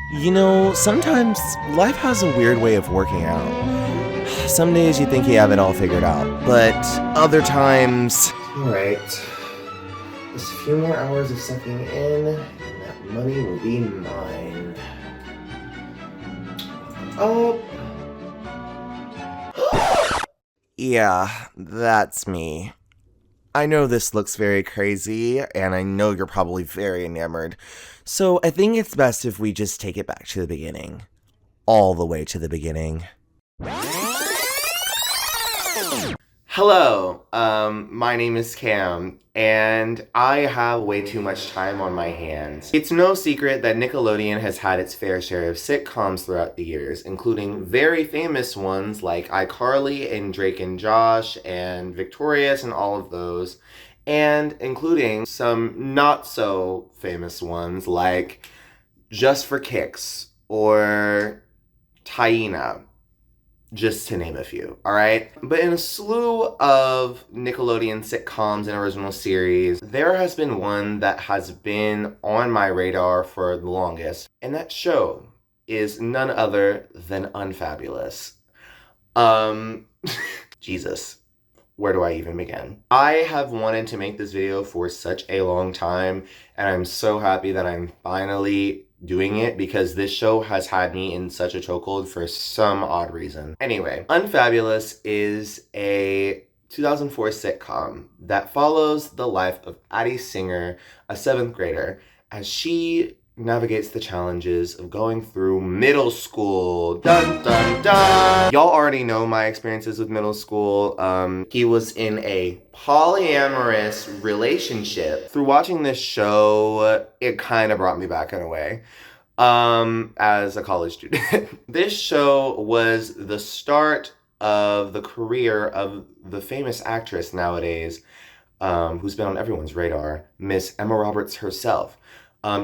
Sometimes life has a weird way of working out. Some days you think you have it all figured out, but other times... Alright. Just a few more hours of sucking in, and that money will be mine. Oh. Yeah, that's me. I know this looks very crazy, and I know you're probably very enamored, so I think it's best if we just take it back to the beginning. All the way to the beginning. Hello, my name is Cam, and I have way too much time on my hands. It's no secret that Nickelodeon has had its fair share of sitcoms throughout the years, including very famous ones like iCarly and Drake and Josh and Victorious and all of those, and including some not so famous ones like Just for Kicks or Taina, just to name a few, alright? But in a slew of Nickelodeon sitcoms and original series, there has been one that has been on my radar for the longest, and that show is none other than Unfabulous. Jesus. Where do I even begin? I have wanted to make this video for such a long time, and I'm so happy that I'm finally doing it because this show has had me in such a chokehold for some odd reason. Anyway, Unfabulous is a 2004 sitcom that follows the life of Addie Singer, a 7th grader, as she navigates the challenges of going through middle school. Dun dun dun! Y'all already know my experiences with middle school. He was in a polyamorous relationship. Through watching this show, it kind of brought me back in a way. As a college student. This show was the start of the career of the famous actress nowadays, who's been on everyone's radar, Miss Emma Roberts herself.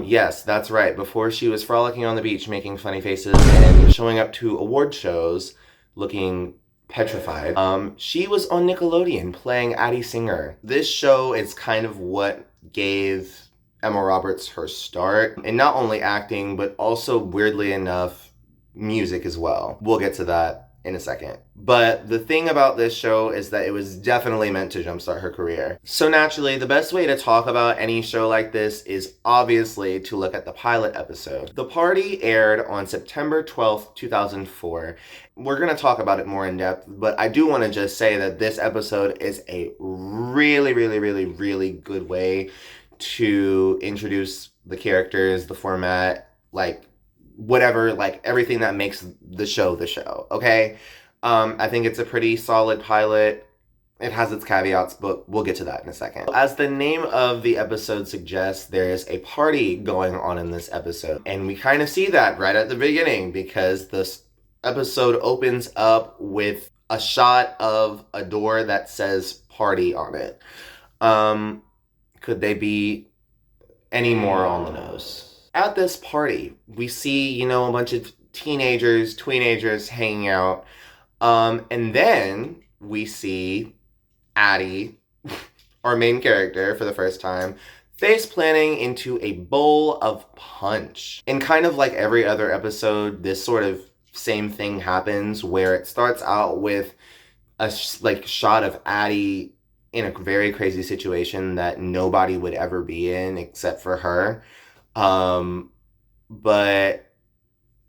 Yes, that's right. Before she was frolicking on the beach, making funny faces, and showing up to award shows looking petrified, she was on Nickelodeon playing Addie Singer. This show is kind of what gave Emma Roberts her start, and not only acting, but also, weirdly enough, music as well. We'll get to that in a second. But the thing about this show is that it was definitely meant to jumpstart her career. So naturally, the best way to talk about any show like this is obviously to look at the pilot episode. The party aired on September 12th, 2004. We're gonna talk about it more in depth, but I do wanna just say that this episode is a really, really, really, really good way to introduce the characters, the format, whatever, everything that makes the show, okay? I think it's a pretty solid pilot. It has its caveats, but we'll get to that in a second. As the name of the episode suggests, there is a party going on in this episode. And we kind of see that right at the beginning because this episode opens up with a shot of a door that says party on it. Could they be any more on the nose? At this party, we see, a bunch of teenagers hanging out. And then we see Addie, our main character for the first time, face planting into a bowl of punch. And kind of like every other episode, this sort of same thing happens where it starts out with a shot of Addie in a very crazy situation that nobody would ever be in except for her. But,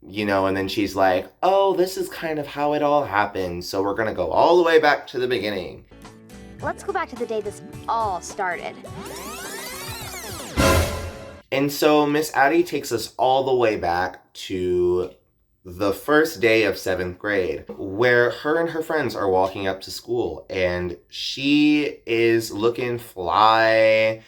and then she's like, oh, this is kind of how it all happened. So we're gonna go all the way back to the beginning. Let's go back to the day this all started. And so Miss Addie takes us all the way back to the first day of 7th grade, where her and her friends are walking up to school, and she is looking fly.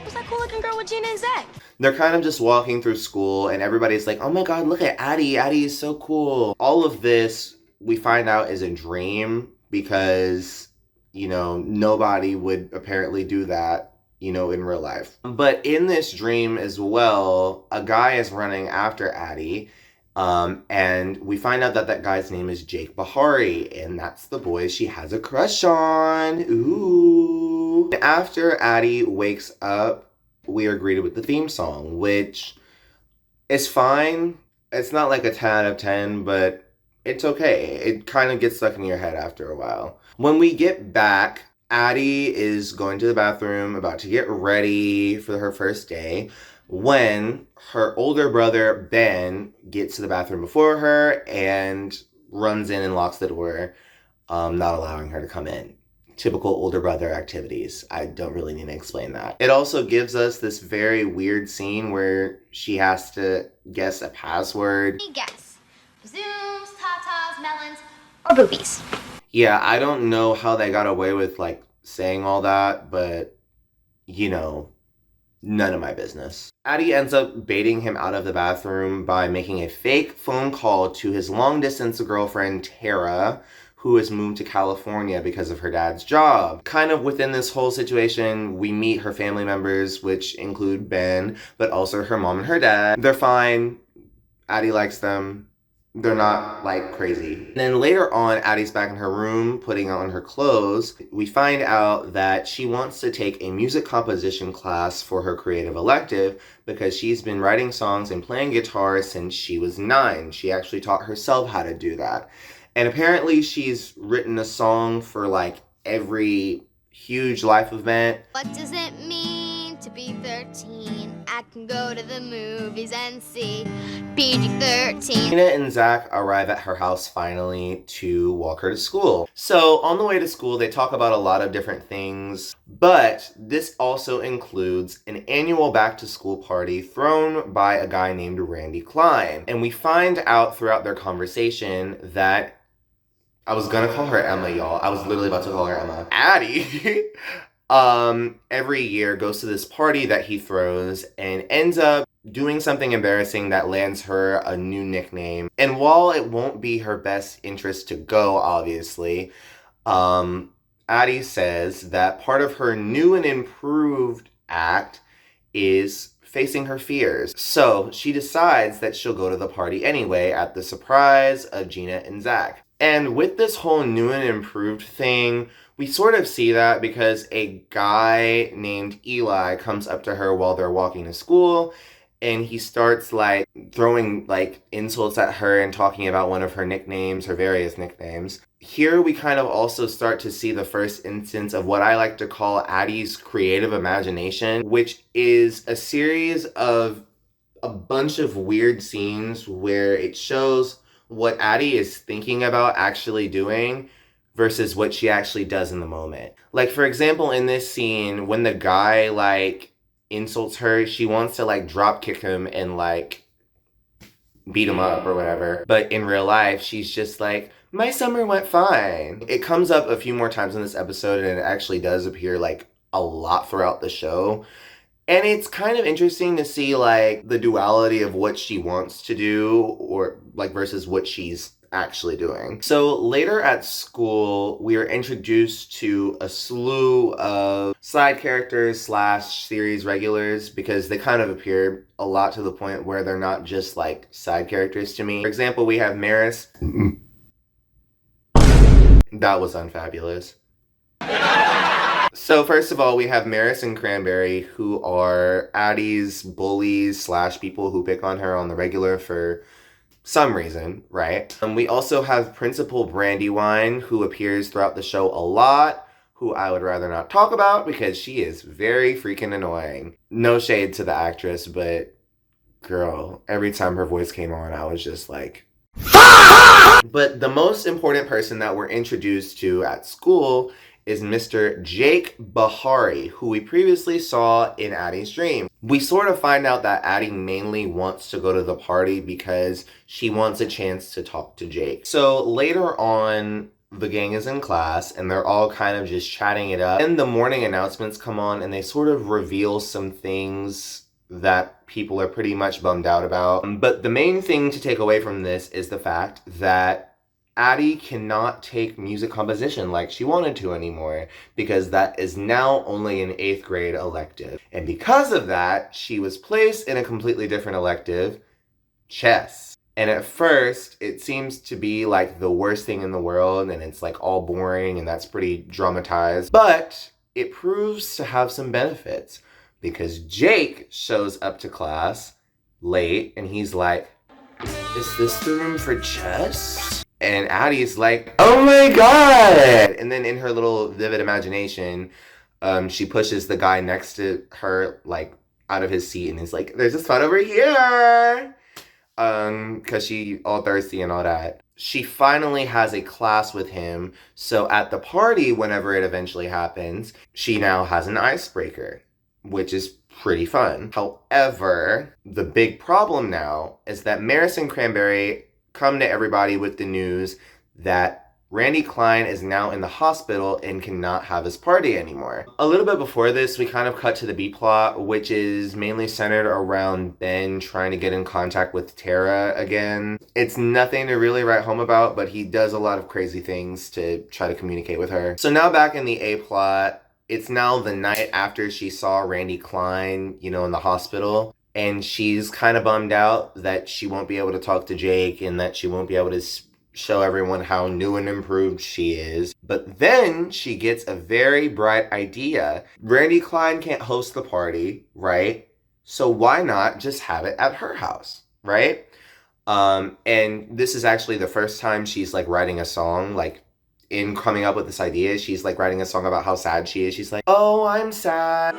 Who's that cool looking girl with Gina and Zach? They're kind of just walking through school, and everybody's like, oh my god, look at Addie. Addie is so cool. All of this, we find out, is a dream because, nobody would apparently do that, in real life. But in this dream as well, a guy is running after Addie, and we find out that guy's name is Jake Bahari, and that's the boy she has a crush on. Ooh. After Addie wakes up, we are greeted with the theme song, which It's fine. It's not like a 10 out of 10, but it's okay. It kind of gets stuck in your head after a while. When we get back, Addie is going to the bathroom, about to get ready for her first day, when her older brother, Ben, gets to the bathroom before her and runs in and locks the door, not allowing her to come in. Typical older brother activities. I don't really need to explain that. It also gives us this very weird scene where she has to guess a password. Guess. Zooms, tatas, melons, or boobies. Yeah, I don't know how they got away with like saying all that, but you know, none of my business. Addie ends up baiting him out of the bathroom by making a fake phone call to his long distance girlfriend, Tara, who has moved to California because of her dad's job. Kind of within this whole situation, we meet her family members, which include Ben, but also her mom and her dad. They're fine. Addie likes them. They're not like crazy. And then later on, Addie's back in her room putting on her clothes. We find out that she wants to take a music composition class for her creative elective because she's been writing songs and playing guitar since she was 9. She actually taught herself how to do that. And apparently she's written a song for like every huge life event. What does it mean to be 13? I can go to the movies and see PG-13. Gina and Zach arrive at her house finally to walk her to school. So on the way to school, they talk about a lot of different things, but this also includes an annual back to school party thrown by a guy named Randy Klein. And we find out throughout their conversation that I was gonna call her Emma, y'all. I was literally about to call her Emma. Addie every year goes to this party that he throws and ends up doing something embarrassing that lands her a new nickname. And while it won't be her best interest to go, obviously, Addie says that part of her new and improved act is facing her fears. So she decides that she'll go to the party anyway at the surprise of Gina and Zach. And with this whole new and improved thing, we sort of see that because a guy named Eli comes up to her while they're walking to school and he starts like throwing like insults at her and talking about one of her nicknames, her various nicknames. Here we kind of also start to see the first instance of what I like to call Addie's creative imagination, which is a series of a bunch of weird scenes where it shows what Addie is thinking about actually doing versus what she actually does in the moment. Like, for example, in this scene, when the guy, like, insults her, she wants to, like, drop kick him and, like, beat him up or whatever. But in real life, she's just like, my summer went fine. It comes up a few more times in this episode, and it actually does appear, like, a lot throughout the show. And it's kind of interesting to see, like, the duality of what she wants to do or, like, versus what she's actually doing. So later at school, we are introduced to a slew of side characters slash series regulars because they kind of appear a lot to the point where they're not just, like, side characters to me. For example, we have Maris. That was Unfabulous. So first of all, we have Maris and Cranberry, who are Addie's bullies slash people who pick on her on the regular for some reason, right? We also have Principal Brandywine, who appears throughout the show a lot, who I would rather not talk about because she is very freaking annoying. No shade to the actress, but girl, every time her voice came on, I was just like... But the most important person that we're introduced to at school is Mr. Jake Bahari, who we previously saw in Addie's dream. We sort of find out that Addie mainly wants to go to the party because she wants a chance to talk to Jake. So later on, the gang is in class and they're all kind of just chatting it up. And the morning announcements come on and they sort of reveal some things that people are pretty much bummed out about. But the main thing to take away from this is the fact that Addie cannot take music composition like she wanted to anymore because that is now only an 8th grade elective. And because of that, she was placed in a completely different elective, chess. And at first, it seems to be like the worst thing in the world and it's like all boring and that's pretty dramatized. But it proves to have some benefits because Jake shows up to class late, and he's like, is this the room for chess? And Addie's like, oh my god! And then in her little vivid imagination, she pushes the guy next to her, like, out of his seat and is like, there's a spot over here! Because she all thirsty and all that. She finally has a class with him, so at the party, whenever it eventually happens, she now has an icebreaker, which is pretty fun. However, the big problem now is that Maris and Cranberry come to everybody with the news that Randy Klein is now in the hospital and cannot have his party anymore. A little bit before this, we kind of cut to the B plot, which is mainly centered around Ben trying to get in contact with Tara again. It's nothing to really write home about, but he does a lot of crazy things to try to communicate with her. So now back in the A plot, it's now the night after she saw Randy Klein, in the hospital. And she's kind of bummed out that she won't be able to talk to Jake and that she won't be able to show everyone how new and improved she is. But then she gets a very bright idea. Randy Klein can't host the party, right? So why not just have it at her house, right? And this is actually the first time she's like writing a song, like in coming up with this idea. She's like writing a song about how sad she is. She's like, oh, I'm sad.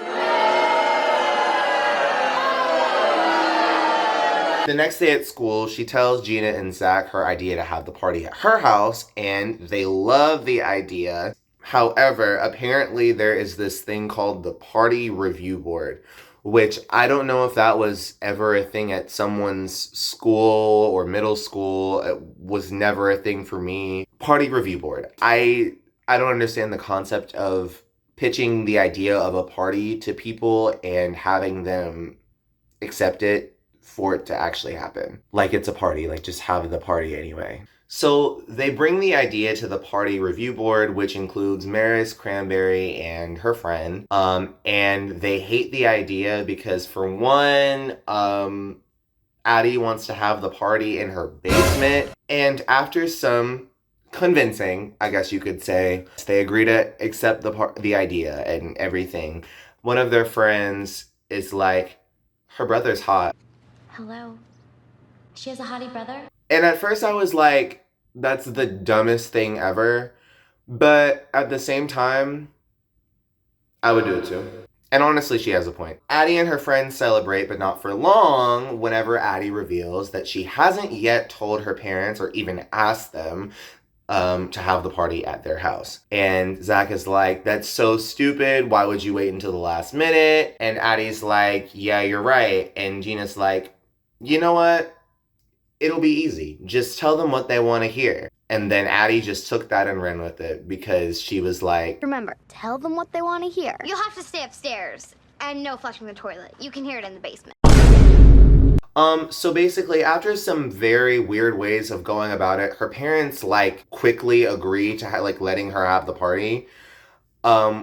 The next day at school, she tells Gina and Zach her idea to have the party at her house, and they love the idea. However, apparently there is this thing called the party review board, which I don't know if that was ever a thing at someone's school or middle school. It was never a thing for me. Party review board. I don't understand the concept of pitching the idea of a party to people and having them accept it for it to actually happen. Like it's a party, like just have the party anyway. So they bring the idea to the party review board, which includes Maris, Cranberry, and her friend. And they hate the idea because for one, Addie wants to have the party in her basement. And after some convincing, I guess you could say, they agree to accept the idea and everything. One of their friends is like, her brother's hot. Hello. She has a hottie brother? And at first I was like, that's the dumbest thing ever. But at the same time, I would do it too. And honestly, she has a point. Addie and her friends celebrate, but not for long, whenever Addie reveals that she hasn't yet told her parents or even asked them to have the party at their house. And Zach is like, that's so stupid. Why would you wait until the last minute? And Addie's like, yeah, you're right. And Gina's like, you know what? It'll be easy. Just tell them what they want to hear. And then Addie just took that and ran with it because she was like, Remember, tell them what they want to hear. You'll have to stay upstairs. And no flushing the toilet. You can hear it in the basement. So basically, after some very weird ways of going about it, her parents, like, quickly agree to, letting her have the party,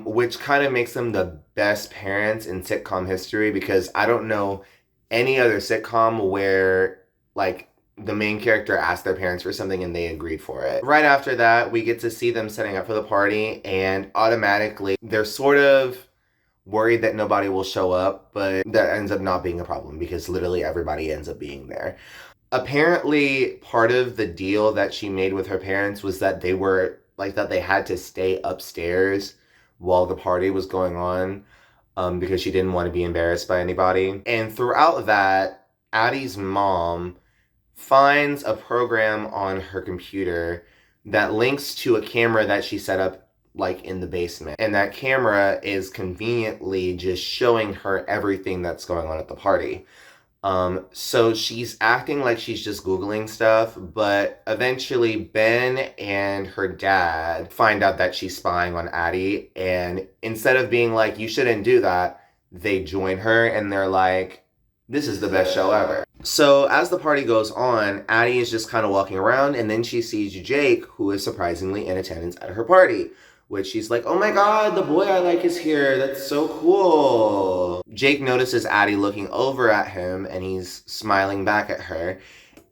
which kind of makes them the best parents in sitcom history because I don't know any other sitcom where, like, the main character asked their parents for something and they agreed for it. Right after that, we get to see them setting up for the party, and automatically, they're sort of worried that nobody will show up, but that ends up not being a problem because literally everybody ends up being there. Apparently, part of the deal that she made with her parents was that they had to stay upstairs while the party was going on because she didn't want to be embarrassed by anybody. And throughout that, Addie's mom finds a program on her computer that links to a camera that she set up in the basement. And that camera is conveniently just showing her everything that's going on at the party. So she's acting like she's just Googling stuff, but eventually Ben and her dad find out that she's spying on Addie, and instead of being like, you shouldn't do that, they join her and they're like, this is the best show ever. So as the party goes on, Addie is just kind of walking around, and then she sees Jake, who is surprisingly in attendance at her party. Which she's like, oh my god, the boy I like is here. That's so cool. Jake notices Addie looking over at him and he's smiling back at her.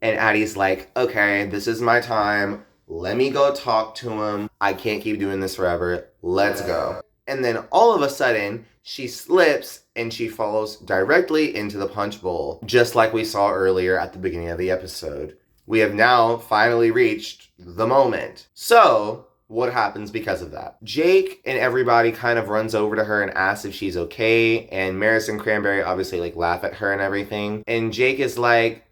And Addie's like, okay, this is my time. Let me go talk to him. I can't keep doing this forever. Let's go. And then all of a sudden, she slips and she falls directly into the punch bowl, just like we saw earlier at the beginning of the episode. We have now finally reached the moment. So, what happens because of that? Jake and everybody kind of runs over to her and asks if she's okay, and Maris and Cranberry obviously like laugh at her and everything. And Jake is like,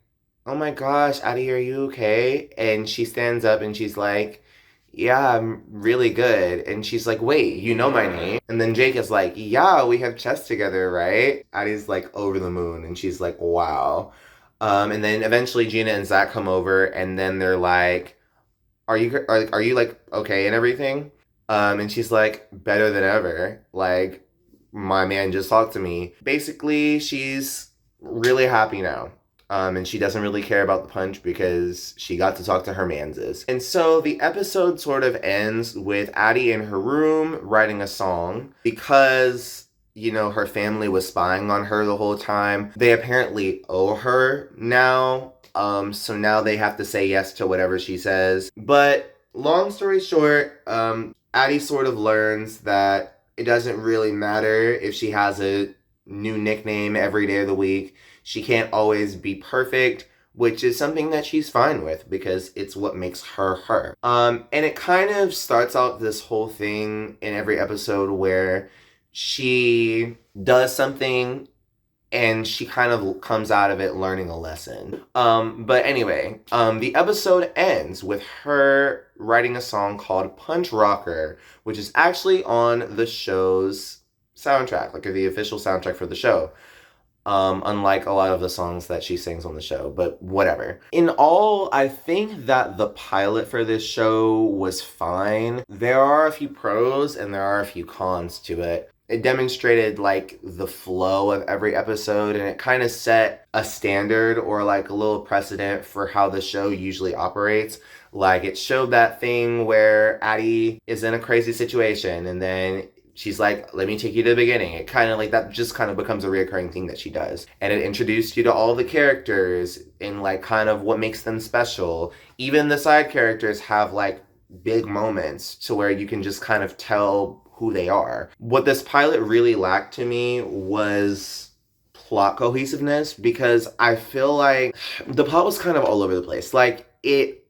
"Oh my gosh, Addie, are you okay?" And she stands up and she's like, "Yeah, I'm really good." And she's like, "Wait, you know my name?" And then Jake is like, "Yeah, we have chess together, right?" Addie's like over the moon and she's like, "Wow." And then eventually Gina and Zach come over and then they're like, are you like okay and everything?" And she's like, "Better than ever. Like, my man just talked to me." Basically, she's really happy now. And she doesn't really care about the punch because she got to talk to her manses. And so the episode sort of ends with Addie in her room writing a song because, you know, her family was spying on her the whole time. They apparently owe her now. So now they have to say yes to whatever she says. But long story short, Addie sort of learns that it doesn't really matter if she has a new nickname every day of the week. She can't always be perfect, which is something that she's fine with because it's what makes her her. And it kind of starts out this whole thing in every episode where she does something and she kind of comes out of it learning a lesson. But anyway, the episode ends with her writing a song called Punch Rocker, which is actually on the show's soundtrack, like the official soundtrack for the show. Unlike a lot of the songs that she sings on the show, but whatever. In all, I think that the pilot for this show was fine. There are a few pros and there are a few cons to it. It demonstrated like the flow of every episode and it kind of set a standard or like a little precedent for how the show usually operates. Like it showed that thing where Addie is in a crazy situation and then she's like, "Let me take you to the beginning." It kind of like that just kind of becomes a reoccurring thing that she does. And it introduced you to all the characters and like kind of what makes them special. Even the side characters have like big moments to where you can just kind of tell who they are. What this pilot really lacked to me was plot cohesiveness because I feel like the plot was kind of all over the place. Like it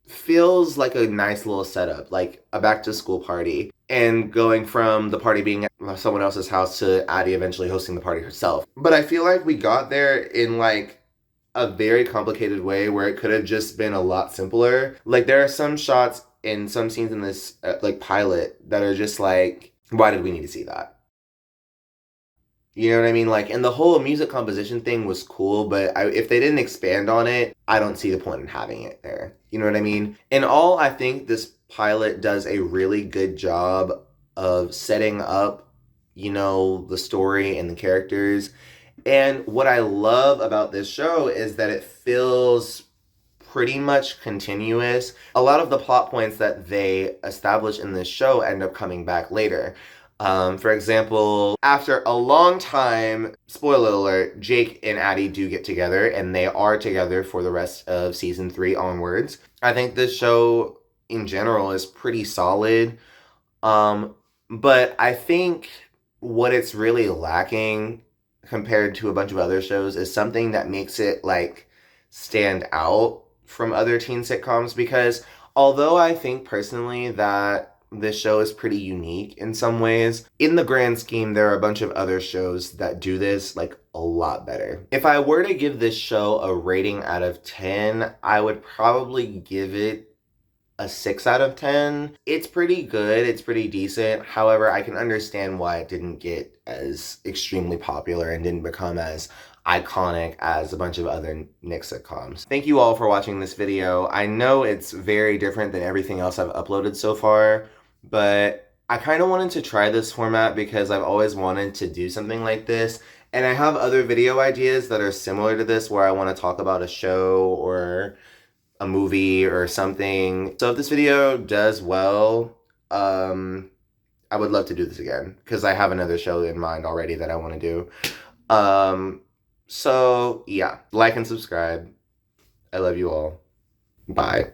feels like a nice little setup, like a back to school party, and going from the party being at someone else's house to Addie eventually hosting the party herself. But I feel like we got there in like a very complicated way where it could have just been a lot simpler. Like there are some shots in some scenes in this like pilot that are just like, why did we need to see that? You know what I mean? Like, and the whole music composition thing was cool, but if they didn't expand on it, I don't see the point in having it there. You know what I mean? In all, I think this pilot does a really good job of setting up, you know, the story and the characters. And what I love about this show is that it feels pretty much continuous. A lot of the plot points that they establish in this show end up coming back later. For example, after a long time, spoiler alert, Jake and Addie do get together and they are together for the rest of season 3 onwards. I think this show in general is pretty solid. But I think what it's really lacking compared to a bunch of other shows is something that makes it like stand out from other teen sitcoms because although I think personally that this show is pretty unique in some ways, in the grand scheme, there are a bunch of other shows that do this like a lot better. If I were to give this show a rating out of 10, I would probably give it a 6 out of 10. It's pretty good, it's pretty decent. However, I can understand why it didn't get as extremely popular and didn't become as iconic as a bunch of other Nick sitcoms. Thank you all for watching this video. I know it's very different than everything else I've uploaded so far, but I kind of wanted to try this format because I've always wanted to do something like this. And I have other video ideas that are similar to this where I want to talk about a show or a movie or something. So if this video does well, I would love to do this again because I have another show in mind already that I want to do. So yeah, like and subscribe. I love you all. Bye.